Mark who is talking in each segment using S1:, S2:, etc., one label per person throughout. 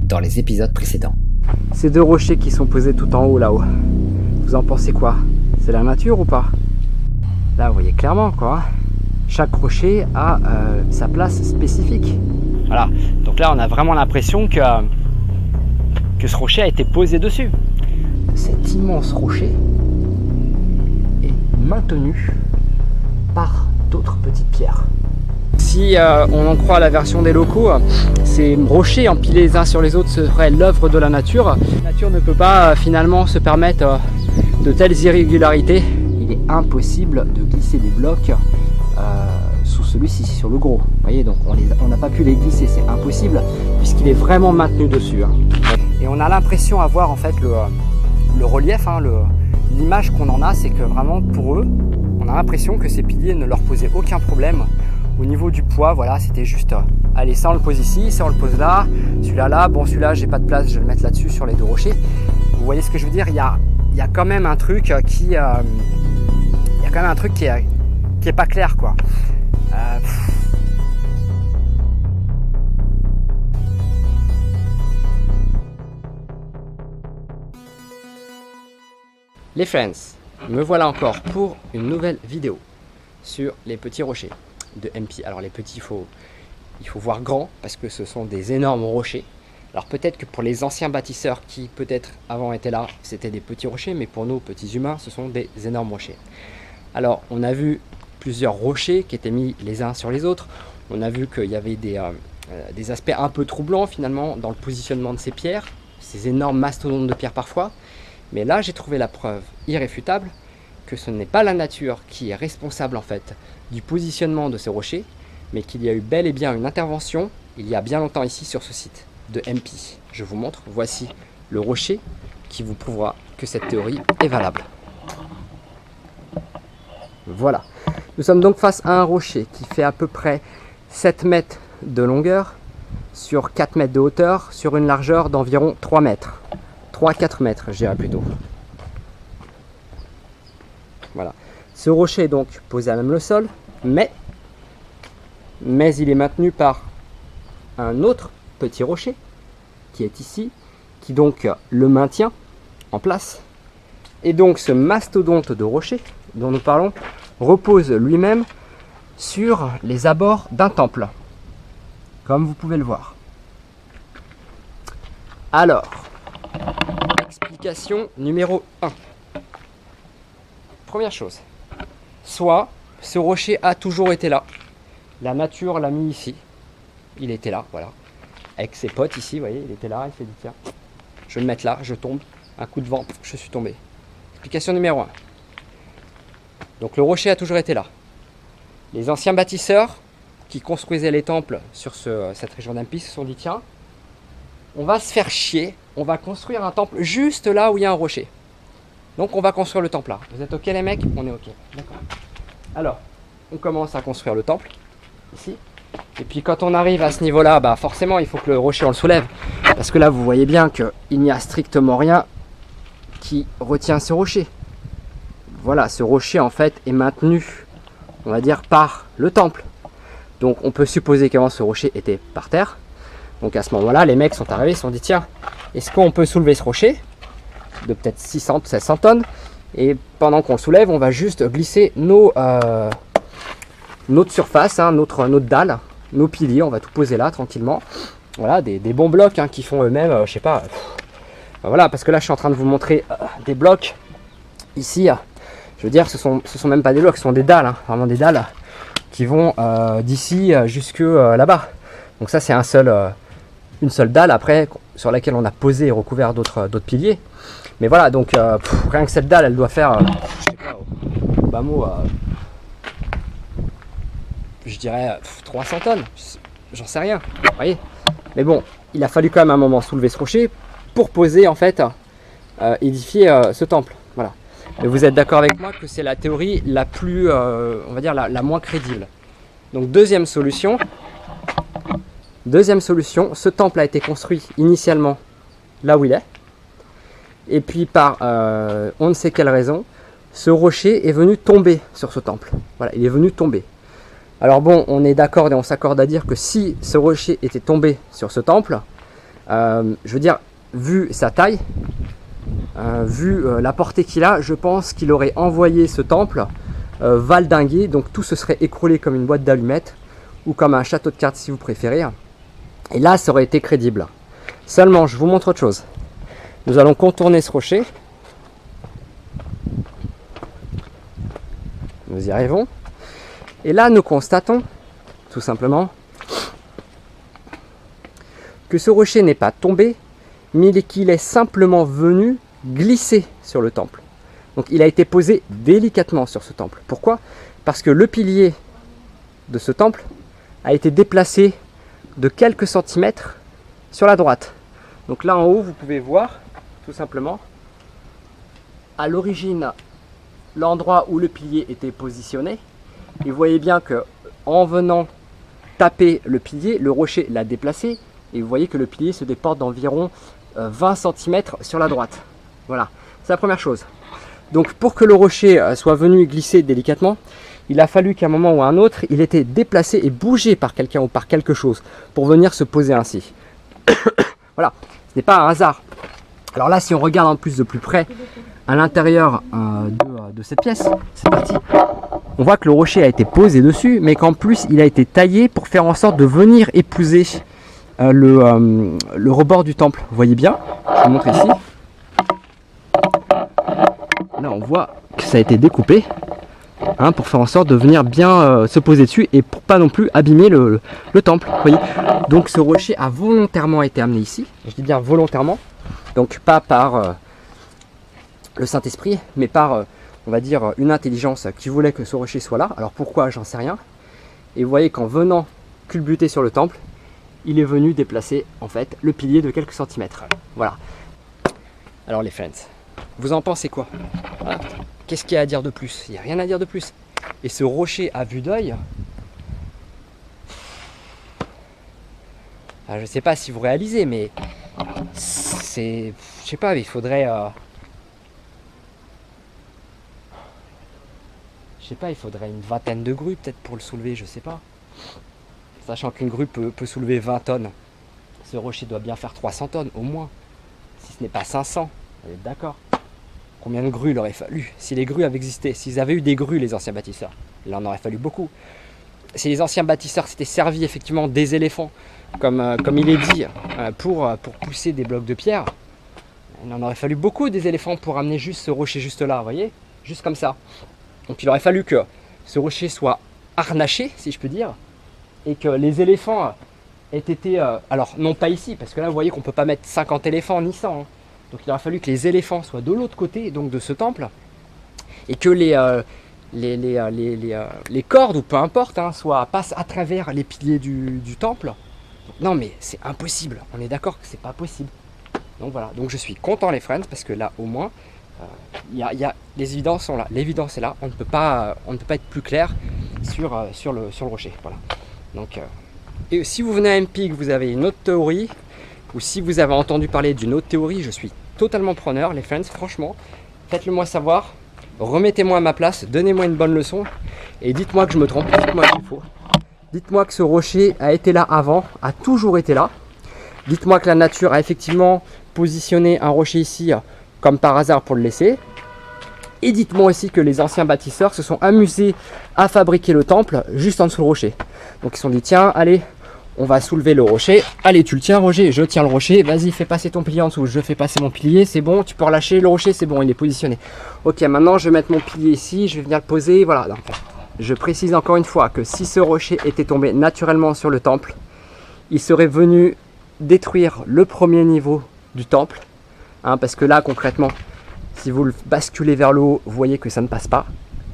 S1: dans les épisodes précédents.
S2: Ces deux rochers qui sont posés tout en haut là-haut, vous en pensez quoi? C'est la nature ou pas? Là vous voyez clairement quoi, chaque rocher a sa place spécifique. Voilà, donc là on a vraiment l'impression que ce rocher a été posé dessus. Cet immense rocher est maintenu par d'autres petites pierres. Si on en croit la version des locaux, ces rochers empilés les uns sur les autres seraient l'œuvre de la nature. La nature ne peut pas finalement se permettre de telles irrégularités. Il est impossible de glisser des blocs sous celui-ci, sur le gros. Vous voyez, donc on n'a pas pu les glisser, c'est impossible puisqu'il est vraiment maintenu dessus. Et on a l'impression d'avoir en fait le relief, l'image qu'on en a, c'est que vraiment pour eux, on a l'impression que ces piliers ne leur posaient aucun problème. Au niveau du poids, voilà, c'était juste, allez, ça on le pose ici, ça on le pose là, celui-là là, bon celui-là j'ai pas de place, je vais le mettre là-dessus sur les deux rochers. Vous voyez ce que je veux dire, il y a quand même un truc qui est pas clair quoi. Les friends, me voilà encore pour une nouvelle vidéo sur les petits rochers de MP. Alors les petits, il faut voir grand parce que ce sont des énormes rochers. Alors peut-être que pour les anciens bâtisseurs qui peut-être avant étaient là, c'était des petits rochers, mais pour nous petits humains, ce sont des énormes rochers. Alors on a vu plusieurs rochers qui étaient mis les uns sur les autres. On a vu qu'il y avait des aspects un peu troublants finalement dans le positionnement de ces pierres, ces énormes mastodontes de pierres parfois. Mais là j'ai trouvé la preuve irréfutable que ce n'est pas la nature qui est responsable en fait du positionnement de ces rochers, mais qu'il y a eu bel et bien une intervention il y a bien longtemps ici sur ce site de MP. Je vous montre, voici le rocher qui vous prouvera que cette théorie est valable. Voilà, nous sommes donc face à un rocher qui fait à peu près 7 mètres de longueur sur 4 mètres de hauteur sur une largeur d'environ 3 mètres. 3-4 mètres, je dirais plutôt. Voilà. Ce rocher est donc posé à même le sol, mais il est maintenu par un autre petit rocher qui est ici, qui donc le maintient en place. Et donc ce mastodonte de rocher dont nous parlons repose lui-même sur les abords d'un temple, comme vous pouvez le voir. Alors, explication numéro 1. Première chose, soit ce rocher a toujours été là, la nature l'a mis ici, il était là, voilà, avec ses potes ici, vous voyez, il était là, il s'est dit tiens, je vais le mettre là, je tombe, un coup de vent, je suis tombé. Explication numéro 1. Donc le rocher a toujours été là. Les anciens bâtisseurs qui construisaient les temples sur cette région d'Ampi se sont dit tiens, on va se faire chier, on va construire un temple juste là où il y a un rocher. Donc on va construire le temple là. Vous êtes ok les mecs? On est ok. D'accord. Alors, on commence à construire le temple, ici. Et puis quand on arrive à ce niveau-là, bah forcément il faut que le rocher on le soulève. Parce que là vous voyez bien qu'il n'y a strictement rien qui retient ce rocher. Voilà, ce rocher en fait est maintenu, on va dire, par le temple. Donc on peut supposer qu'avant ce rocher était par terre. Donc à ce moment-là, les mecs sont arrivés, ils se sont dit tiens, est-ce qu'on peut soulever ce rocher de peut-être 600-700 tonnes, et pendant qu'on le soulève, on va juste glisser notre surface, notre dalle, nos piliers, on va tout poser là tranquillement. Voilà, des bons blocs qui font eux-mêmes, je sais pas. Voilà, parce que là je suis en train de vous montrer des blocs ici. Je veux dire, ce sont même pas des blocs, ce sont des dalles, vraiment des dalles qui vont d'ici jusque là-bas. Donc ça c'est une seule dalle après sur laquelle on a posé et recouvert d'autres piliers. Mais voilà, donc rien que cette dalle, elle doit faire, je sais pas, au bas mot, je dirais 300 tonnes, j'en sais rien, vous voyez. Mais bon, il a fallu quand même un moment soulever ce rocher pour poser en fait, édifier ce temple, voilà. Mais vous êtes d'accord avec moi que c'est la théorie la plus, on va dire la moins crédible. Donc deuxième solution, ce temple a été construit initialement là où il est. Et puis par on ne sait quelle raison, ce rocher est venu tomber sur ce temple. Voilà, il est venu tomber. Alors bon, on est d'accord et on s'accorde à dire que si ce rocher était tombé sur ce temple, Je veux dire, vu sa taille, vu la portée qu'il a, je pense qu'il aurait envoyé ce temple valdinguer, donc tout se serait écroulé comme une boîte d'allumettes ou comme un château de cartes si vous préférez. Et là, ça aurait été crédible. Seulement, je vous montre autre chose. Nous allons contourner ce rocher. Nous y arrivons. Et là, nous constatons, tout simplement, que ce rocher n'est pas tombé, mais qu'il est simplement venu glisser sur le temple. Donc il a été posé délicatement sur ce temple. Pourquoi? Parce que le pilier de ce temple a été déplacé de quelques centimètres sur la droite. Donc là en haut, vous pouvez voir, tout simplement, à l'origine, l'endroit où le pilier était positionné. Et vous voyez bien que en venant taper le pilier, le rocher l'a déplacé. Et vous voyez que le pilier se déporte d'environ 20 cm sur la droite. Voilà, c'est la première chose. Donc pour que le rocher soit venu glisser délicatement, il a fallu qu'à un moment ou à un autre, il était déplacé et bougé par quelqu'un ou par quelque chose pour venir se poser ainsi. Voilà, ce n'est pas un hasard. Alors là, si on regarde en plus de plus près à l'intérieur de cette pièce, c'est parti. On voit que le rocher a été posé dessus, mais qu'en plus, il a été taillé pour faire en sorte de venir épouser le rebord du temple. Vous voyez bien, je vous montre ici. Là, on voit que ça a été découpé pour faire en sorte de venir bien se poser dessus et pour pas non plus abîmer le temple. Vous voyez. Donc ce rocher a volontairement été amené ici. Je dis bien volontairement. Donc pas par le Saint-Esprit, mais par, on va dire, une intelligence qui voulait que ce rocher soit là. Alors pourquoi, j'en sais rien. Et vous voyez qu'en venant culbuter sur le temple, il est venu déplacer en fait le pilier de quelques centimètres. Voilà. Alors les friends, vous en pensez quoi? Voilà. Qu'est-ce qu'il y a à dire de plus? Il n'y a rien à dire de plus. Et ce rocher à vue d'œil, je ne sais pas si vous réalisez, mais c'est, je sais pas, il faudrait, je sais pas, il faudrait une vingtaine de grues peut-être pour le soulever, je sais pas. Sachant qu'une grue peut soulever 20 tonnes, ce rocher doit bien faire 300 tonnes au moins, si ce n'est pas 500. Vous êtes d'accord? Combien de grues il aurait fallu? Si les grues avaient existé, s'ils avaient eu des grues, les anciens bâtisseurs, il en aurait fallu beaucoup. Si les anciens bâtisseurs s'étaient servis effectivement des éléphants, comme il est dit, pour pousser des blocs de pierre, il en aurait fallu beaucoup des éléphants pour amener juste ce rocher juste là, vous voyez? Juste comme ça. Donc il aurait fallu que ce rocher soit harnaché, si je peux dire, et que les éléphants aient été... alors non pas ici, parce que là vous voyez qu'on ne peut pas mettre 50 éléphants ni 100. Donc il aurait fallu que les éléphants soient de l'autre côté donc de ce temple, et que les cordes, ou peu importe, passent à travers les piliers du temple. Non mais c'est impossible, on est d'accord que c'est pas possible. Donc voilà, donc je suis content les friends, parce que là au moins, les évidences sont là, l'évidence est là, on ne peut pas être plus clair sur le rocher. Voilà. Donc, et si vous venez à MP, que vous avez une autre théorie, ou si vous avez entendu parler d'une autre théorie, je suis totalement preneur, les friends, franchement, faites-le moi savoir, remettez-moi à ma place, donnez-moi une bonne leçon, et dites-moi que je me trompe, dites-moi qu'il faut. Dites-moi que ce rocher a été là avant, a toujours été là. Dites-moi que la nature a effectivement positionné un rocher ici, comme par hasard pour le laisser. Et dites-moi aussi que les anciens bâtisseurs se sont amusés à fabriquer le temple juste en dessous du rocher. Donc ils se sont dit, tiens, allez, on va soulever le rocher. Allez, tu le tiens, Roger, je tiens le rocher. Vas-y, fais passer ton pilier en dessous. Je fais passer mon pilier, c'est bon. Tu peux relâcher le rocher, c'est bon, il est positionné. Ok, maintenant, je vais mettre mon pilier ici. Je vais venir le poser. Voilà. Donc, je précise encore une fois que si ce rocher était tombé naturellement sur le temple, il serait venu détruire le premier niveau du temple. Parce que là, concrètement, si vous le basculez vers le haut, vous voyez que ça ne passe pas.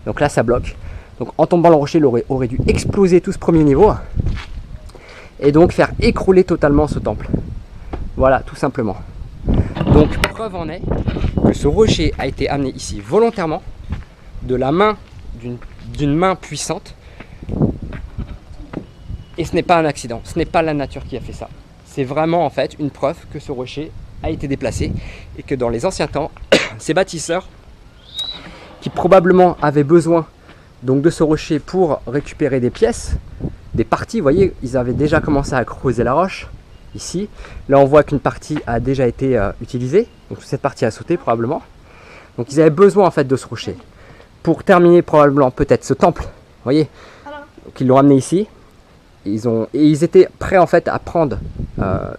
S2: Donc là, ça bloque. Donc en tombant le rocher, il aurait dû exploser tout ce premier niveau. Et donc faire écrouler totalement ce temple. Voilà, tout simplement. Donc preuve en est que ce rocher a été amené ici volontairement, de la main d'une main puissante. Et ce n'est pas un accident, ce n'est pas la nature qui a fait ça. C'est vraiment en fait une preuve que ce rocher a été déplacé et que dans les anciens temps, ces bâtisseurs qui probablement avaient besoin donc de ce rocher pour récupérer des pièces, des parties, vous voyez, ils avaient déjà commencé à creuser la roche ici. Là on voit qu'une partie a déjà été utilisée, donc cette partie a sauté probablement. Donc ils avaient besoin en fait de ce rocher pour terminer probablement peut-être ce temple, vous voyez. Donc ils l'ont amené ici, et ils étaient prêts en fait à prendre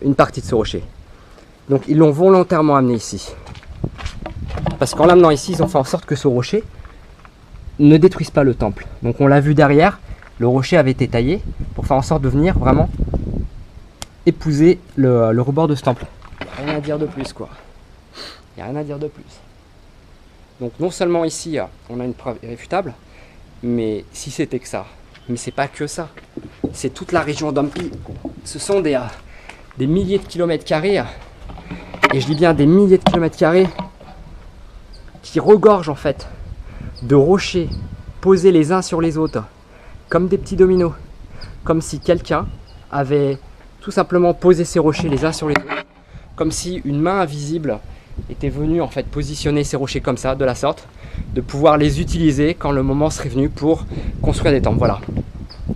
S2: une partie de ce rocher. Donc ils l'ont volontairement amené ici. Parce qu'en l'amenant ici, ils ont fait en sorte que ce rocher ne détruise pas le temple. Donc on l'a vu derrière, le rocher avait été taillé pour faire en sorte de venir vraiment épouser le rebord de ce temple. Il n'y a rien à dire de plus quoi. Il n'y a rien à dire de plus. Donc non seulement ici, on a une preuve irréfutable, mais si c'était que ça, mais c'est pas que ça. C'est toute la région d'Ampi. Ce sont des milliers de kilomètres carrés, et je dis bien des milliers de kilomètres carrés, qui regorgent en fait de rochers posés les uns sur les autres, comme des petits dominos, comme si quelqu'un avait tout simplement posé ces rochers les uns sur les autres, comme si une main invisible était venue en fait positionner ces rochers comme ça, de la sorte, de pouvoir les utiliser quand le moment serait venu pour construire des temples. Voilà.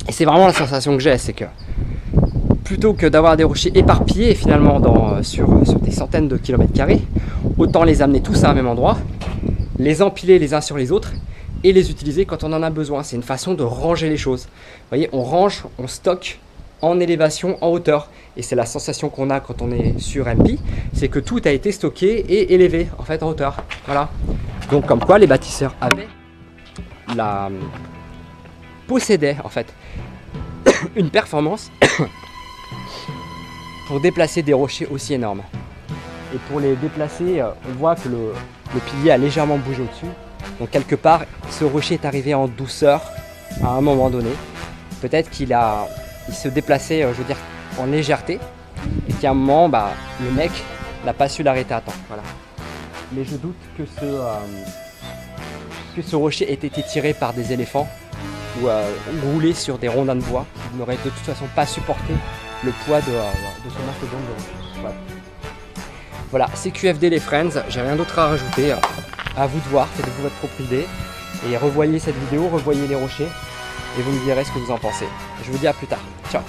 S2: Et c'est vraiment la sensation que j'ai, c'est que plutôt que d'avoir des rochers éparpillés finalement sur des centaines de kilomètres carrés, autant les amener tous à un même endroit, les empiler les uns sur les autres et les utiliser quand on en a besoin. C'est une façon de ranger les choses. Vous voyez, on range, on stocke en élévation, en hauteur. Et c'est la sensation qu'on a quand on est sur MP, c'est que tout a été stocké et élevé en fait en hauteur. Voilà. Donc comme quoi les bâtisseurs possédaient en fait une performance pour déplacer des rochers aussi énormes. Et pour les déplacer, on voit que le pilier a légèrement bougé au-dessus. Donc quelque part, ce rocher est arrivé en douceur à un moment donné. Peut-être qu'il se déplaçait, je veux dire, en légèreté. Et qu'à un moment, le mec n'a pas su l'arrêter à temps. Voilà. Mais je doute que ce rocher ait été tiré par des éléphants ou roulé sur des rondins de bois qui n'auraient de toute façon pas supporté le poids de ce mastodonte de rocher. Voilà, c'est QFD les friends, j'ai rien d'autre à rajouter. À vous de voir, faites-vous votre propre idée. Et revoyez cette vidéo, revoyez les rochers. Et vous me direz ce que vous en pensez. Je vous dis à plus tard. Ciao.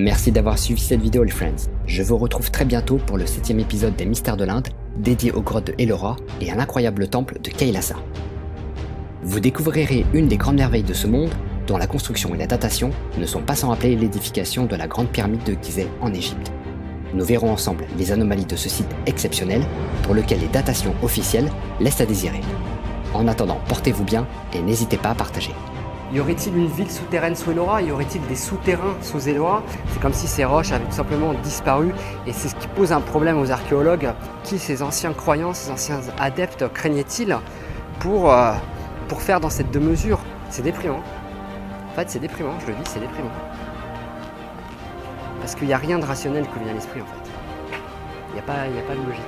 S1: Merci d'avoir suivi cette vidéo les friends. Je vous retrouve très bientôt pour le 7e épisode des Mystères de l'Inde, dédié aux grottes de Ellora et à l'incroyable temple de Kailasa. Vous découvrirez une des grandes merveilles de ce monde, dont la construction et la datation ne sont pas sans rappeler l'édification de la grande pyramide de Gizeh en Égypte. Nous verrons ensemble les anomalies de ce site exceptionnel, pour lequel les datations officielles laissent à désirer. En attendant, portez-vous bien et n'hésitez pas à partager.
S2: Y aurait-il une ville souterraine sous Ellora? Y aurait-il des souterrains sous Ellora? C'est comme si ces roches avaient tout simplement disparu et c'est ce qui pose un problème aux archéologues. Qui ces anciens croyants, ces anciens adeptes craignaient-ils pour faire dans cette mesure? C'est déprimant. En fait, c'est déprimant, je le dis, c'est déprimant. Parce qu'il n'y a rien de rationnel qui vient à l'esprit en fait. Il n'y a pas de logique.